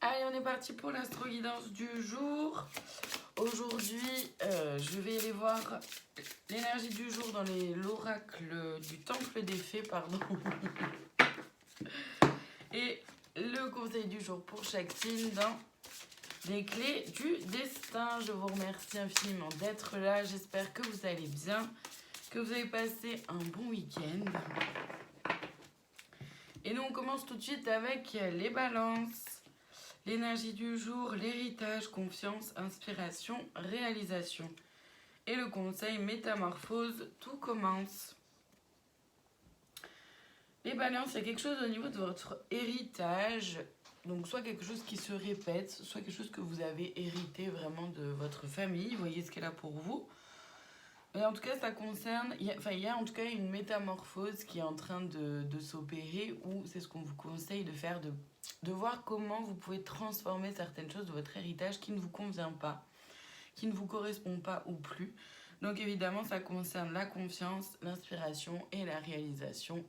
Allez, on est parti pour l'astro-guidance du jour. Aujourd'hui, je vais aller voir l'énergie du jour dans l'oracle du temple des fées, pardon. Et le conseil du jour pour chaque signe dans les clés du destin. Je vous remercie infiniment d'être là. J'espère que vous allez bien, que vous avez passé un bon week-end. Et nous, on commence tout de suite avec les balances. L'énergie du jour, l'héritage, confiance, inspiration, réalisation. Et le conseil, métamorphose, tout commence. Les balances, il y a quelque chose au niveau de votre héritage. Donc soit quelque chose qui se répète, soit quelque chose que vous avez hérité vraiment de votre famille. Voyez ce qu'elle a pour vous. Mais en tout cas, ça concerne... Il y a en tout cas une métamorphose qui est en train de s'opérer, ou c'est ce qu'on vous conseille de faire, de voir comment vous pouvez transformer certaines choses de votre héritage qui ne vous convient pas, qui ne vous correspond pas ou plus. Donc évidemment, ça concerne la confiance, l'inspiration et la réalisation.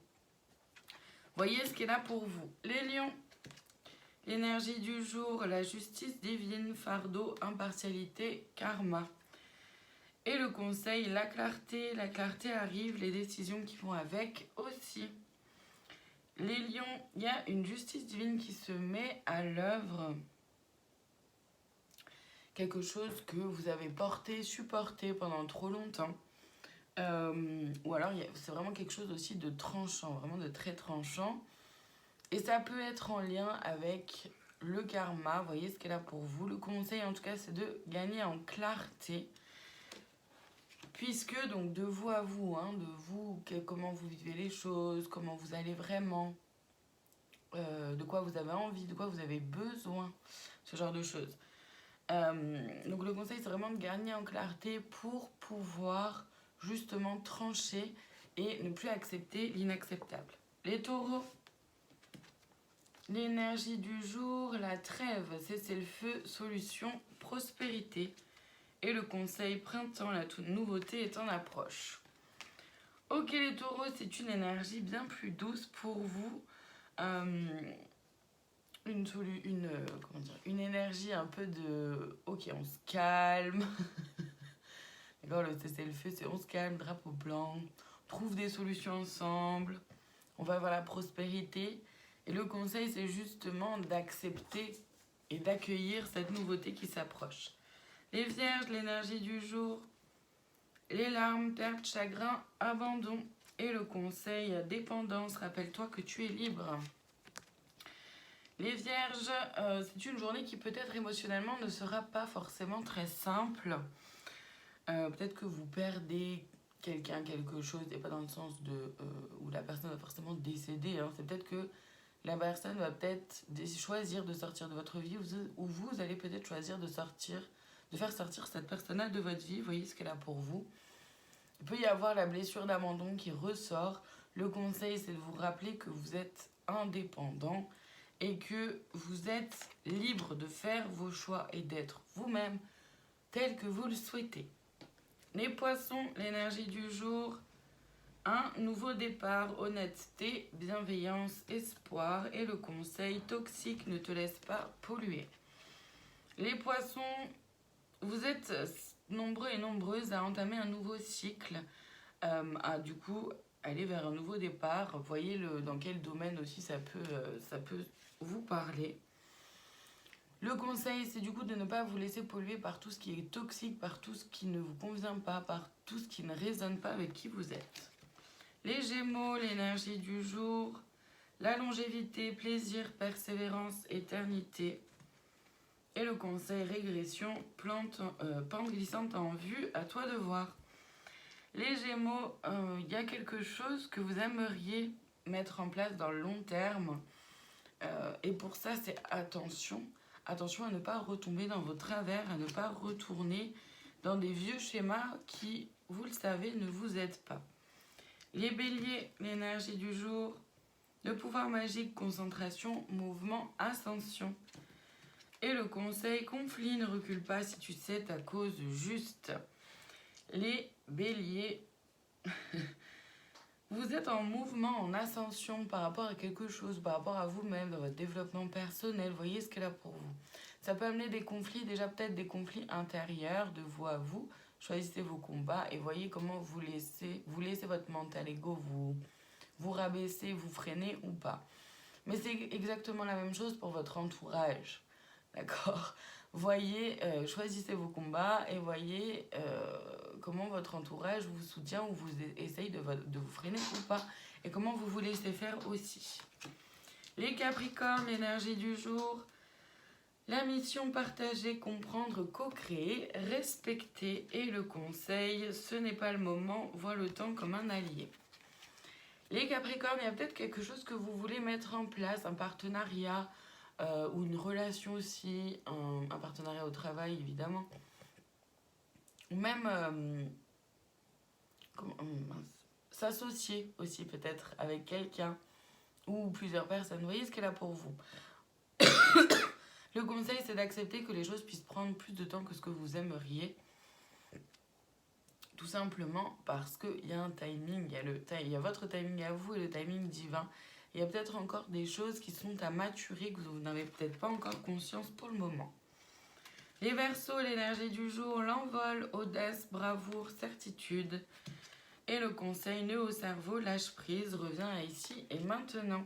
Voyez ce qui est là pour vous. Les lions, l'énergie du jour, la justice divine, fardeau, impartialité, karma. Et le conseil, la clarté arrive, les décisions qui vont avec aussi. Les lions, il y a une justice divine qui se met à l'œuvre. Quelque chose que vous avez porté, supporté pendant trop longtemps. Ou alors, c'est vraiment quelque chose aussi de tranchant, vraiment de très tranchant. Et ça peut être en lien avec le karma. Vous voyez ce qu'elle a pour vous. Le conseil, en tout cas, c'est de gagner en clarté. Puisque, donc, de vous à vous, comment vous vivez les choses, comment vous allez vraiment, de quoi vous avez envie, de quoi vous avez besoin, ce genre de choses. Donc, le conseil, c'est vraiment de gagner en clarté pour pouvoir, justement, trancher et ne plus accepter l'inacceptable. Les taureaux, l'énergie du jour, la trêve, cessez le feu, solution, prospérité. Et le conseil, printemps, la toute nouveauté est en approche. Ok les taureaux, c'est une énergie bien plus douce pour vous. Une énergie un peu de... Ok, on se calme. D'accord, le cessez-le-feu, c'est on se calme, drapeau blanc. Trouve des solutions ensemble. On va voir la prospérité. Et le conseil, c'est justement d'accepter et d'accueillir cette nouveauté qui s'approche. Les vierges, l'énergie du jour, les larmes, perte, chagrin, abandon. Et le conseil, dépendance, rappelle-toi que tu es libre. Les vierges, c'est une journée qui peut-être émotionnellement ne sera pas forcément très simple. Peut-être que vous perdez quelqu'un, quelque chose, et pas dans le sens où la personne va forcément décéder. Hein. C'est peut-être que la personne va peut-être choisir de sortir de votre vie, ou vous allez peut-être choisir de faire sortir cette personne-là de votre vie. Voyez ce qu'elle a pour vous. Il peut y avoir la blessure d'abandon qui ressort. Le conseil, c'est de vous rappeler que vous êtes indépendant et que vous êtes libre de faire vos choix et d'être vous-même tel que vous le souhaitez. Les poissons, l'énergie du jour, un nouveau départ, honnêteté, bienveillance, espoir. Et le conseil, toxique, ne te laisse pas polluer. Les poissons, vous êtes nombreux et nombreuses à entamer un nouveau cycle, à du coup aller vers un nouveau départ. Voyez dans quel domaine aussi ça peut vous parler. Le conseil, c'est du coup de ne pas vous laisser polluer par tout ce qui est toxique, par tout ce qui ne vous convient pas, par tout ce qui ne résonne pas avec qui vous êtes. Les Gémeaux, l'énergie du jour, la longévité, plaisir, persévérance, éternité. Et le conseil, régression, pente glissante en vue, à toi de voir. Les Gémeaux, il y a quelque chose que vous aimeriez mettre en place dans le long terme. Et pour ça, c'est attention. Attention à ne pas retomber dans vos travers, à ne pas retourner dans des vieux schémas qui, vous le savez, ne vous aident pas. Les Béliers, l'énergie du jour, le pouvoir magique, concentration, mouvement, ascension. Et le conseil, conflit, ne recule pas si tu sais ta cause juste. Les Béliers, Vous êtes en mouvement, en ascension par rapport à quelque chose, par rapport à vous-même, dans votre développement personnel. Voyez ce qu'elle a pour vous. Ça peut amener des conflits, déjà peut-être des conflits intérieurs de vous à vous. Choisissez vos combats et voyez comment vous laissez votre mental ego vous rabaisser, vous freiner ou pas. Mais c'est exactement la même chose pour votre entourage. D'accord? Voyez, choisissez vos combats et voyez comment votre entourage vous soutient ou vous essaye de vous freiner ou pas. Et comment vous vous laissez faire aussi. Les Capricornes, l'énergie du jour. La mission partagée, comprendre, co-créer, respecter et le conseil. Ce n'est pas le moment, vois le temps comme un allié. Les Capricornes, il y a peut-être quelque chose que vous voulez mettre en place, un partenariat ou une relation aussi, un partenariat au travail évidemment. Ou même s'associer aussi peut-être avec quelqu'un ou plusieurs personnes. Vous voyez ce qu'elle a pour vous. Le conseil, c'est d'accepter que les choses puissent prendre plus de temps que ce que vous aimeriez. Tout simplement parce qu'il y a un timing, il y a votre timing à vous et le timing divin. Il y a peut-être encore des choses qui sont à maturer, que vous n'avez peut-être pas encore conscience pour le moment. Les Verseaux, l'énergie du jour, l'envol, audace, bravoure, certitude. Et le conseil, nœud au cerveau, lâche prise, revient à ici et maintenant.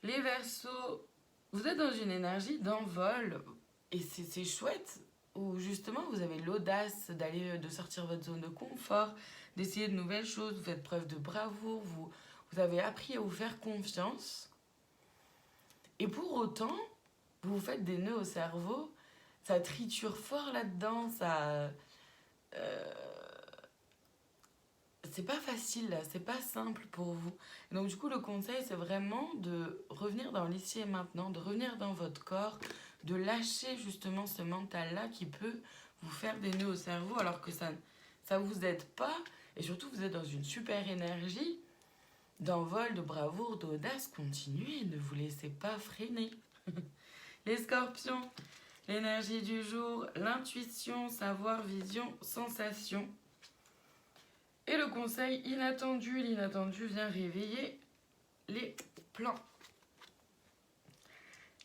Les Verseaux, vous êtes dans une énergie d'envol et c'est chouette. Où justement vous avez l'audace de sortir de votre zone de confort, d'essayer de nouvelles choses, vous faites preuve de bravoure, vous avez appris à vous faire confiance. Et pour autant, vous vous faites des nœuds au cerveau, ça triture fort là-dedans, c'est pas facile là, c'est pas simple pour vous. Et donc du coup le conseil c'est vraiment de revenir dans l'ici et maintenant, de revenir dans votre corps, de lâcher justement ce mental-là qui peut vous faire des nœuds au cerveau alors que ça vous aide pas. Et surtout, vous êtes dans une super énergie d'envol, de bravoure, d'audace. Continuez, ne vous laissez pas freiner. Les Scorpions, l'énergie du jour, l'intuition, savoir, vision, sensation. Et le conseil inattendu, l'inattendu vient réveiller les plans.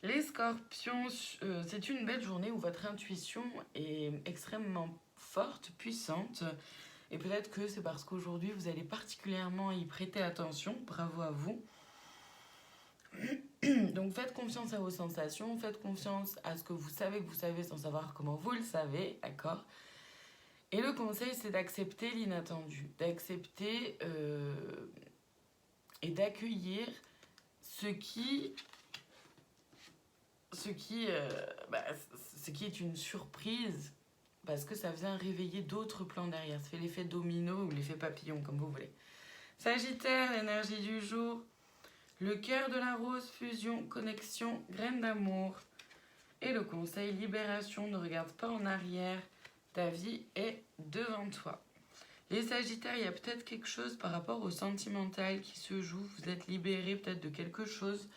Les Scorpions, c'est une belle journée où votre intuition est extrêmement forte, puissante. Et peut-être que c'est parce qu'aujourd'hui, vous allez particulièrement y prêter attention. Bravo à vous. Donc faites confiance à vos sensations, faites confiance à ce que vous savez sans savoir comment vous le savez, d'accord? Et le conseil, c'est d'accepter l'inattendu, d'accepter et d'accueillir ce qui est une surprise parce que ça vient réveiller d'autres plans derrière. Ça fait l'effet domino ou l'effet papillon, comme vous voulez. Sagittaire, l'énergie du jour. Le cœur de la rose, fusion, connexion, graine d'amour. Et le conseil, libération, ne regarde pas en arrière. Ta vie est devant toi. Les Sagittaires, il y a peut-être quelque chose par rapport au sentimental qui se joue. Vous êtes libéré peut-être de quelque chose.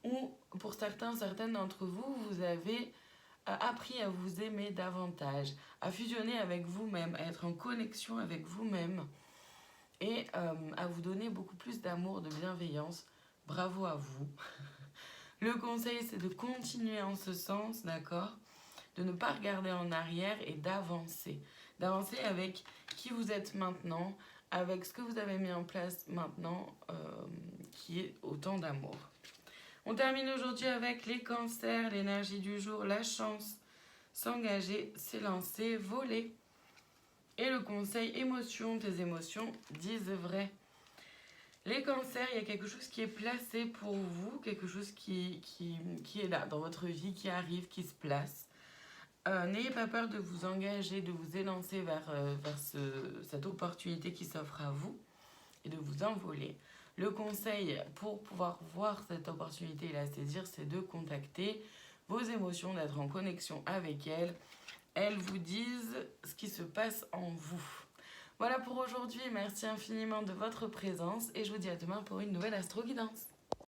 Ou pour certaines d'entre vous, vous avez appris à vous aimer davantage, à fusionner avec vous-même, à être en connexion avec vous-même et à vous donner beaucoup plus d'amour, de bienveillance. Bravo à vous. Le conseil, c'est de continuer en ce sens, d'accord? De ne pas regarder en arrière et d'avancer. D'avancer avec qui vous êtes maintenant, avec ce que vous avez mis en place maintenant, qui est autant d'amour. On termine aujourd'hui avec les cancers, l'énergie du jour, la chance, s'engager, s'élancer, voler. Et le conseil, émotion, tes émotions disent vrai. Les cancers, il y a quelque chose qui est placé pour vous, quelque chose qui est là dans votre vie, qui arrive, qui se place. N'ayez pas peur de vous engager, de vous élancer vers cette opportunité qui s'offre à vous et de vous envoler. Le conseil pour pouvoir voir cette opportunité et la saisir, c'est de contacter vos émotions, d'être en connexion avec elles. Elles vous disent ce qui se passe en vous. Voilà pour aujourd'hui, merci infiniment de votre présence et je vous dis à demain pour une nouvelle astro-guidance.